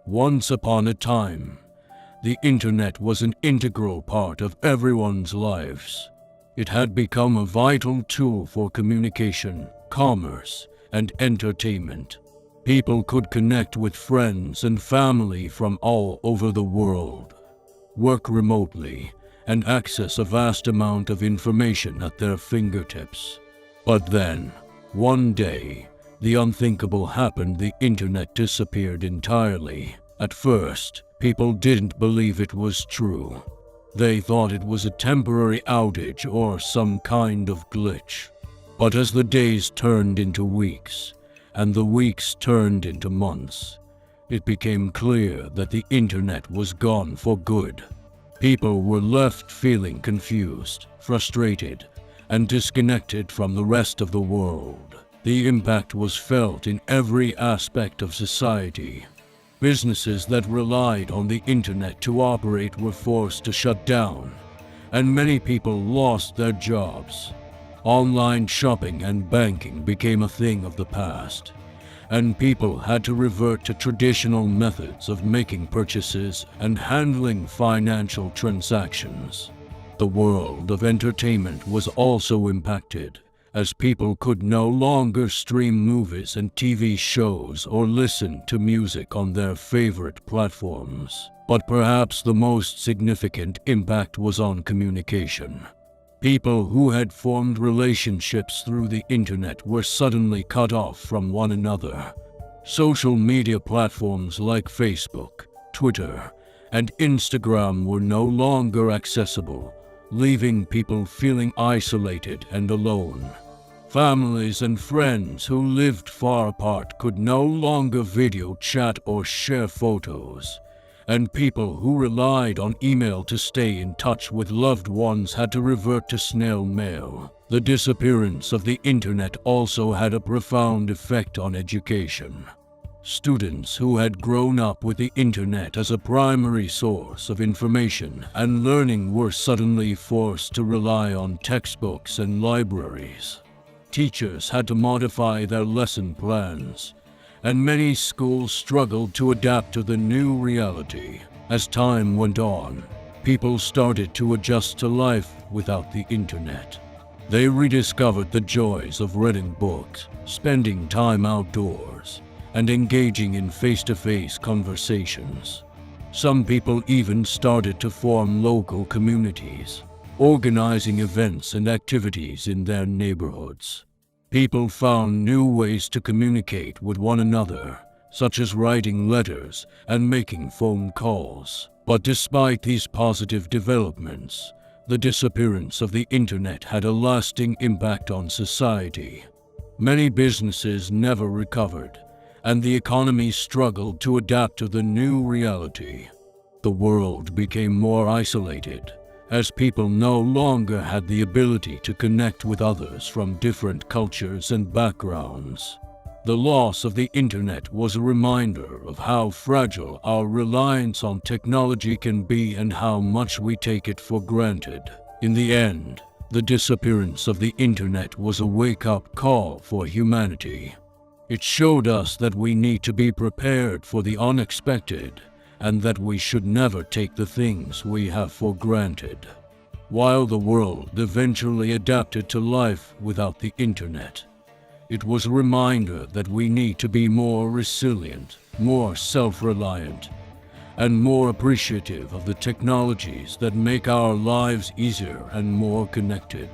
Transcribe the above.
Once upon a time, the internet was an integral part of everyone's lives. It had become a vital tool for communication, commerce, and entertainment. People could connect with friends and family from all over the world, work remotely, and access a vast amount of information at their fingertips. But then, one day, the unthinkable happened. The internet disappeared entirely. At first, people didn't believe it was true. They thought it was a temporary outage or some kind of glitch. But as the days turned into weeks, and the weeks turned into months, it became clear that the internet was gone for good. People were left feeling confused, frustrated, and disconnected from the rest of the world. The impact was felt in every aspect of society. Businesses that relied on the internet to operate were forced to shut down, and many people lost their jobs. Online shopping and banking became a thing of the past, and people had to revert to traditional methods of making purchases and handling financial transactions. The world of entertainment was also impacted, as people could no longer stream movies and TV shows or listen to music on their favorite platforms. But perhaps the most significant impact was on communication. People who had formed relationships through the internet were suddenly cut off from one another. Social media platforms like Facebook, Twitter, and Instagram were no longer accessible, leaving people feeling isolated and alone. Families and friends who lived far apart could no longer video chat or share photos, and people who relied on email to stay in touch with loved ones had to revert to snail mail. The disappearance of the internet also had a profound effect on education. Students who had grown up with the internet as a primary source of information and learning were suddenly forced to rely on textbooks and libraries. Teachers had to modify their lesson plans, and many schools struggled to adapt to the new reality. As time went on, people started to adjust to life without the internet. They rediscovered the joys of reading books, spending time outdoors, and engaging in face-to-face conversations. Some people even started to form local communities, organizing events and activities in their neighborhoods. People found new ways to communicate with one another, such as writing letters and making phone calls. But despite these positive developments, the disappearance of the internet had a lasting impact on society. Many businesses never recovered, and the economy struggled to adapt to the new reality. The world became more isolated, as people no longer had the ability to connect with others from different cultures and backgrounds. The loss of the internet was a reminder of how fragile our reliance on technology can be and how much we take it for granted. In the end, the disappearance of the internet was a wake-up call for humanity. It showed us that we need to be prepared for the unexpected, and that we should never take the things we have for granted. While the world eventually adapted to life without the internet, it was a reminder that we need to be more resilient, more self-reliant, and more appreciative of the technologies that make our lives easier and more connected.